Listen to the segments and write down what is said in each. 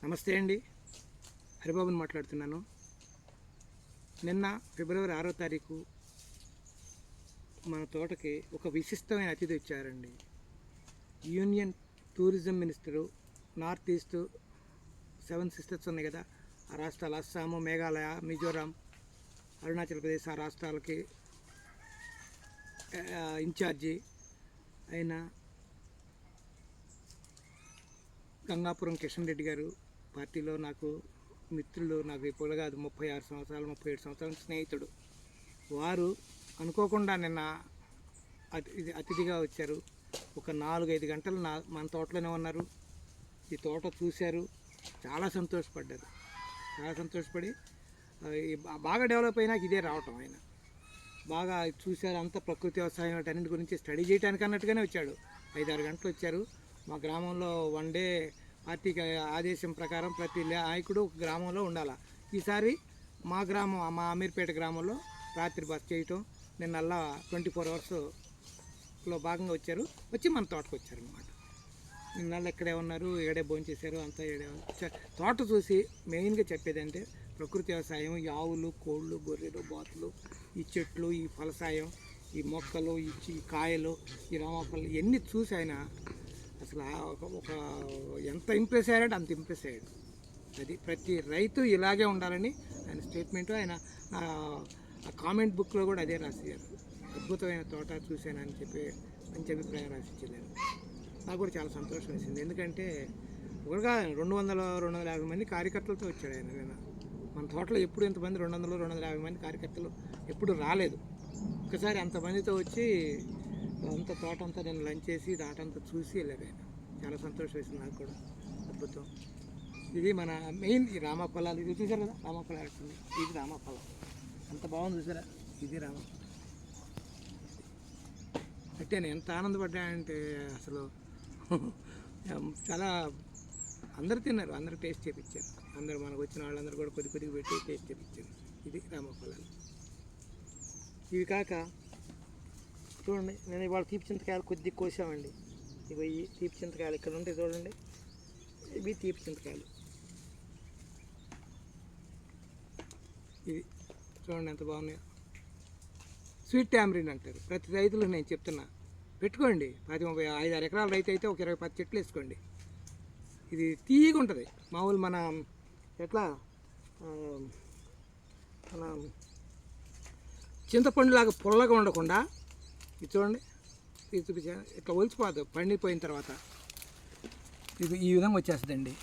నమస్తే అండి, హరిబాబుని మాట్లాడుతున్నాను. నిన్న ఫిబ్రవరి 6వ తారీఖు మన తోటకి ఒక విశిష్టమైన అతిథి వచ్చారండి. Union tourism minister, north east 7 sisters ఉన్నాయి కదా, ఆ రాష్ట్రాలు అస్సాము, మేఘాలయ, మిజోరాం, అరుణాచల్ ప్రదేశ్, ఆ రాష్ట్రాలకి ఇన్ఛార్జి అయిన గంగాపురం కిషన్ రెడ్డి గారు, పార్టీలో నాకు మిత్రులు, నాకు ఇప్పుడు కాదు 36 సంవత్సరాలు 37 సంవత్సరాల స్నేహితుడు. వారు అనుకోకుండా నిన్న అతిథిగా వచ్చారు. ఒక 4-5 గంటలు మన తోటలోనే ఉన్నారు. ఈ తోట చూశారు, చాలా సంతోషపడ్డారు. చాలా సంతోషపడి బాగా డెవలప్ అయినాక ఇదే రావటం. ఆయన బాగా చూశారు, అంతా ప్రకృతి వ్యవసాయం అన్నింటి గురించి స్టడీ చేయడానికి అన్నట్టుగానే వచ్చాడు. 5-6 గంటలు వచ్చారు. మా గ్రామంలో వన్ డే పార్టీకి ఆదేశం ప్రకారం ప్రతి నాయకుడు ఒక గ్రామంలో ఉండాలి. ఈసారి మా గ్రామం, మా అమీర్పేట గ్రామంలో రాత్రి బస్ చేయటం, నిన్నల్లా 24 అవర్స్లో భాగంగా వచ్చారు. వచ్చి మన తోటకు వచ్చారనమాట. నిన్నల్లా ఇక్కడే ఉన్నారు, ఇక్కడే భోంచేశారు, అంతా తోట చూసి మెయిన్గా చెప్పేదంటే ప్రకృతి వ్యవసాయం, ఈ ఆవులు, కోళ్ళు, గొర్రెలు, బాతులు, ఈ చెట్లు, ఈ ఫలసాయం, ఈ మొక్కలు, ఈ కాయలు, ఈ రామపల్లి ఇవన్నీ చూసి ఆయన అసలు ఒక ఎంత ఇంప్రెస్ అయ్యాడంటే అంత ఇంప్రెస్ అయ్యాడు. అది ప్రతి రైతు ఇలాగే ఉండాలని ఆయన స్టేట్మెంట్, ఆయన కామెంట్ బుక్లో కూడా అదే రాసిచ్చారు. అద్భుతమైన తోట చూశానని చెప్పి మంచి అభిప్రాయం రాసిచ్చారు. నాకు కూడా చాలా సంతోషం వేసింది. ఎందుకంటే ఒకగా 200-250 మంది కార్యకర్తలతో వచ్చాడు ఆయన. నేను మన తోటలో ఎప్పుడు ఇంతమంది 200-250 మంది కార్యకర్తలు ఎప్పుడు రాలేదు. ఒకసారి అంతమందితో వచ్చి అంత తోట అంతా నేను లంచ్ చేసి దాటంతా చూసి వెళ్ళారు ఆయన. చాలా సంతోషం వేసింది నాకు కూడా. అద్భుతం. ఇది మన మెయిన్ ఈ రామఫలాలు. ఇది చూసారు కదా, రామఫలాలు వచ్చింది. ఇది రామఫలం అంత బాగుంది చూసారా. ఇది రామఫలం. అంటే నేను ఎంత ఆనందపడ్డానంటే అసలు చాలా అందరు తిన్నారు, అందరూ టేస్ట్ చేయించారు. అందరూ మనకు వచ్చిన వాళ్ళందరూ కూడా కొద్దిగా పెట్టి టేస్ట్ చేయించారు. ఇది రామఫలాలు. ఇవి కాక చూడండి, నేను ఇవాళ తీపి చింతకాయలు కొద్దిగా కోసామండి. ఇవి ఈ తీపి చింతకాయలు ఇక్కడ ఉంటాయి చూడండి, ఇవి తీపి చింతకాయలు. ఇది చూడండి ఎంత బాగున్నాయో. స్వీట్ టామరిన్ అంటారు. ప్రతి రైతులు నేను చెప్తున్నా, పెట్టుకోండి. 10-35 ఎకరాల రైతు అయితే ఒక 20-10 చెట్లు వేసుకోండి. ఇది తీయగా ఉంటుంది. మామూలు మన ఎట్లా మన చింతపండులాగా పుల్లగా ఉండకుండా ఇది చూడండి, ఇది చూపించా, ఇట్లా ఒలిచిపోదు పండిపోయిన తర్వాత. ఇది ఈ విధంగా వచ్చేస్తుందండి.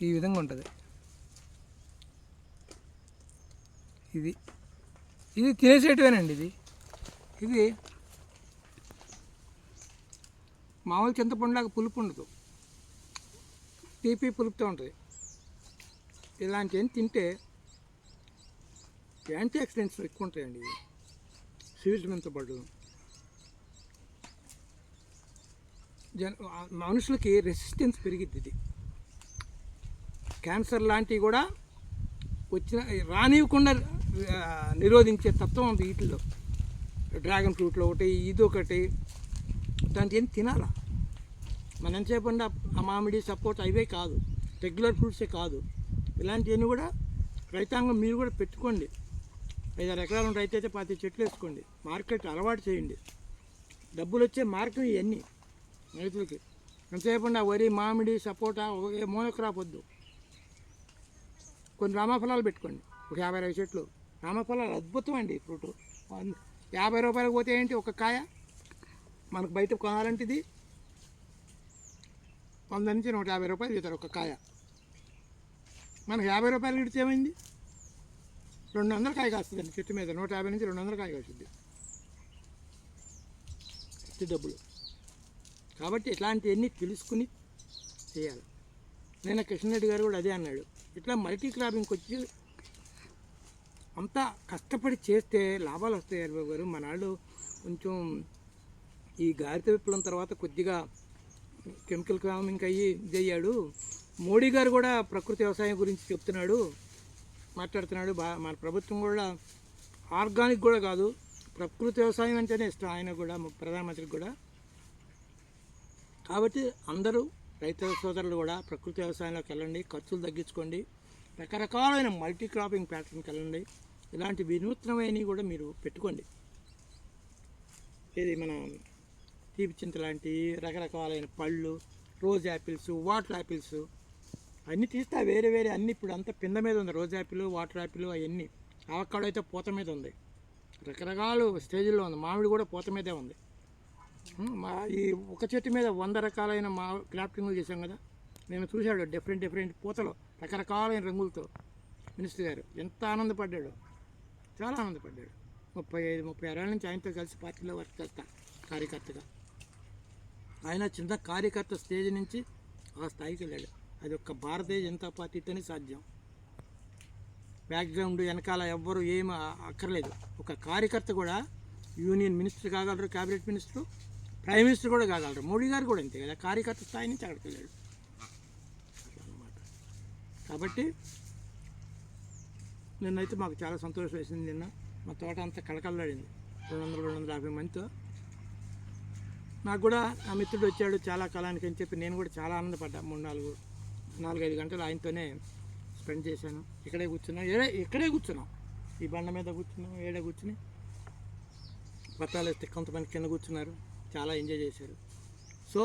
ఈ విధంగా ఉంటుంది. ఇది తినేసేటివేనండి. ఇది మామూలు చింతపండులాగా పులుపు ఉండదు, తీపి పులుపుతో ఉంటుంది. ఇలాంటివన్నీ తింటే యాంటీ ఆక్సిడెంట్స్ ఎక్కువ ఉంటాయండి. ఇవి స్వీట్ మెంతపడ్డు మనుషులకి రెసిస్టెన్స్ పెరిగిద్ది. ఇది క్యాన్సర్ లాంటివి కూడా వచ్చిన రానివ్వకుండా నిరోధించే తత్వం ఉంది వీటిల్లో. డ్రాగన్ ఫ్రూట్లో ఒకటి, ఇది ఒకటి, ఇట్లాంటివన్నీ తినాలా. మనం ఎంతసేపండి ఆ మామిడి, సపోర్ట్ అవే కాదు, రెగ్యులర్ ఫ్రూట్సే కాదు, ఇలాంటివన్నీ కూడా రైతాంగం మీరు కూడా పెట్టుకోండి. 5-6 ఎకరాలు రైతు అయితే 10 చెట్లు వేసుకోండి. మార్కెట్ అలవాటు చేయండి. డబ్బులు వచ్చే మార్కెట్ ఇవన్నీ రైతులకి. ఎంతసేపండి ఆ వరి, మామిడి, సపోటా మోనోక్రాప్ వద్దు. కొన్ని రామఫలాలు పెట్టుకోండి, ఒక 50-60 చెట్లు. రామఫలాలు అద్భుతం అండి. ఫ్రూట్ 50 రూపాయలకు పోతే ఏంటి ఒక కాయ. మనకు బయట కొనాలంటే ఇది 100-150 రూపాయలు ఇస్తారు ఒక కాయ. మనకు 50 రూపాయలు ఇడితే ఏమైంది, 200 కాయ కాస్తుందండి చెట్టు మీద. 150-200 కాయ కాస్తుంది డబ్బులు. కాబట్టి ఇట్లాంటివన్నీ తెలుసుకుని చేయాలి. నేను కృష్ణరెడ్డి గారు కూడా అదే అన్నాడు. ఇట్లా మల్టీ క్రాపింగ్కి వచ్చి అంతా కష్టపడి చేస్తే లాభాలు వస్తాయి. హరిబాబు గారు మనాళ్ళు కొంచెం ఈ గారిత విప్లవం తర్వాత కొద్దిగా కెమికల్ ఫార్మింగ్ అయ్యి ఇదయ్యాడు. మోడీ గారు కూడా ప్రకృతి వ్యవసాయం గురించి చెప్తున్నాడు, మాట్లాడుతున్నాడు. మన ప్రభుత్వం కూడా ఆర్గానిక్ కూడా కాదు, ప్రకృతి వ్యవసాయం అంటేనే ఇష్టం ఆయన కూడా, ప్రధానమంత్రికి కూడా. కాబట్టి అందరూ రైతు సోదరులు కూడా ప్రకృతి వ్యవసాయంలోకి వెళ్ళండి, ఖర్చులు తగ్గించుకోండి, రకరకాలైన మల్టీ క్రాపింగ్ ప్యాటర్న్కి వెళ్ళండి. ఇలాంటి వినూత్నమైనవి కూడా మీరు పెట్టుకోండి. ఇది మన తీపి చింత లాంటి రకరకాలైన పళ్ళు, రోజ్ యాపిల్స్, వాటర్ యాపిల్స్ అన్నీ తీస్తా వేరే వేరే అన్నీ. ఇప్పుడు అంతా పింద మీద ఉంది, రోజ్ యాపిల్, వాటర్ యాపిల్ అవన్నీ. అవకాడో అయితే పూత మీద ఉంది, రకరకాల స్టేజ్లో ఉంది. మామిడి కూడా పూత మీదే ఉంది. ఈ ఒక చెట్టు మీద 100 రకాలైన క్రాఫ్టింగ్లు చేశాం కదా. నేను చూశాడు డిఫరెంట్ పూతలు రకరకాలైన రంగులతో. మినిస్టర్ గారు ఎంత ఆనందపడ్డాడు, చాలా ఆనందపడ్డాడు. 35-36 ఏళ్ళ నుంచి ఆయనతో కలిసి పార్టీలో వర్క్ చేస్తా కార్యకర్తగా. ఆయన చిన్న కార్యకర్త స్టేజ్ నుంచి ఆ స్థాయికి వెళ్ళాడు. అది ఒక్క భారతీయ జనతా పార్టీతోనే సాధ్యం. బ్యాక్గ్రౌండ్ వెనకాల ఎవ్వరు ఏమి అక్కర్లేదు. ఒక కార్యకర్త కూడా యూనియన్ మినిస్టర్ కాగలరు, క్యాబినెట్ మినిస్టరు, ప్రైమ్ మినిస్టర్ కూడా కాగలరు. మోడీ గారు కూడా అంతే కదా, కార్యకర్త స్థాయి నుంచి అక్కడికి వెళ్ళాడు అన్నమాట. కాబట్టి నిన్నైతే మాకు చాలా సంతోషం వేసింది. నిన్న మా తోట అంతా కళకళలాడింది 200-250 మందితో. నాకు కూడా ఆ మిత్రుడు వచ్చాడు చాలా కాలానికి అని చెప్పి నేను కూడా చాలా ఆనందపడ్డా. 4-5 గంటలు ఆయనతోనే స్పెండ్ చేశాను. ఇక్కడే కూర్చున్నాం, ఈ బండ మీద కూర్చున్నాం, ఏడే కూర్చుని పట్టాలు వేస్తే కొంతమంది కింద కూర్చున్నారు, చాలా ఎంజాయ్ చేశారు. సో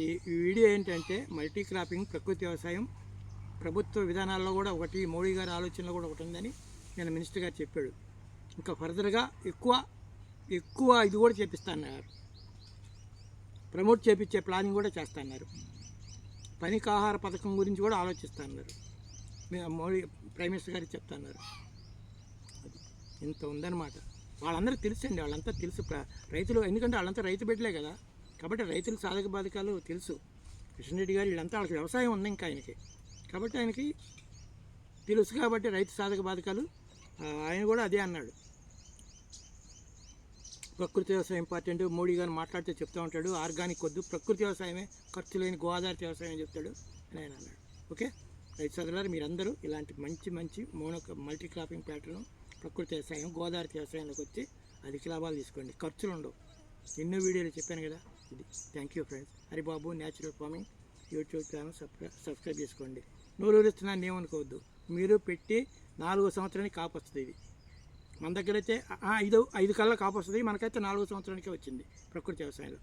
ఈ వీడియో ఏంటంటే మల్టీ క్రాపింగ్ ప్రకృతి వ్యవసాయం ప్రభుత్వ విధానాల్లో కూడా ఒకటి, మోడీ గారి ఆలోచనలో కూడా ఒకటి ఉందని నేను మినిస్టర్ గారు చెప్పాడు. ఇంకా ఫర్దర్గా ఎక్కువ ఇది కూడా చేపిస్తాన్నారు, ప్రమోట్ చేపించే ప్లానింగ్ కూడా చేస్తున్నారు. పనికి ఆహార పథకం గురించి కూడా ఆలోచిస్తున్నారు. మోడీ ప్రైమ్ మినిస్టర్ గారికి చెప్తున్నారు. ఇంత ఉందన్నమాట. వాళ్ళందరూ తెలుసండి, వాళ్ళంతా తెలుసు రైతులు, ఎందుకంటే వాళ్ళంతా రైతు బిడ్డలే కదా. కాబట్టి రైతుల సాధక బాధకాలు తెలుసు. కిషన్ రెడ్డి గారు వీళ్ళంతా వాళ్ళకి వ్యవసాయం ఉంది ఇంకా ఆయనకి, కాబట్టి ఆయనకి తెలుసు. కాబట్టి రైతు సాధక బాధకాలు ఆయన కూడా అదే అన్నాడు. ప్రకృతి వ్యవసాయం ఇంపార్టెంట్. మోడీ గారు మాట్లాడితే చెప్తూ ఉంటాడు, ఆర్గానిక్ వద్దు, ప్రకృతి వ్యవసాయమే, ఖర్చు లేని గోదావరి వ్యవసాయం చెప్తాడు అని ఆయన అన్నాడు. ఓకే రైతు సోదరులారా, మీరందరూ ఇలాంటి మంచి మల్టీ క్రాపింగ్ ప్యాటర్న్ ప్రకృతి వ్యవసాయం, గోదావరి వ్యవసాయంలోకి వచ్చి అధిక లాభాలు తీసుకోండి, ఖర్చులు ఉండవు. ఎన్నో వీడియోలు చెప్పాను కదా ఇది. Thank you friends. Haribabu natural farming YouTube channel subscribe చేసుకోండి. నూరూరిస్తున్నాను ఏమనుకోవద్దు, మీరు పెట్టి 4వ సంవత్సరానికి కాపు వస్తుంది. ఇది మన దగ్గర అయితే 5 కల్లా కాపు వస్తుంది, మనకైతే 4వ సంవత్సరానికే వచ్చింది ప్రకృతి వ్యవసాయంలో.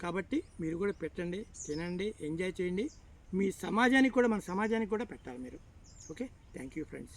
కాబట్టి మీరు కూడా పెట్టండి, తినండి, ఎంజాయ్ చేయండి. మీ సమాజానికి కూడా, మన సమాజానికి కూడా పెట్టాలి మీరు. Okay thank you friends.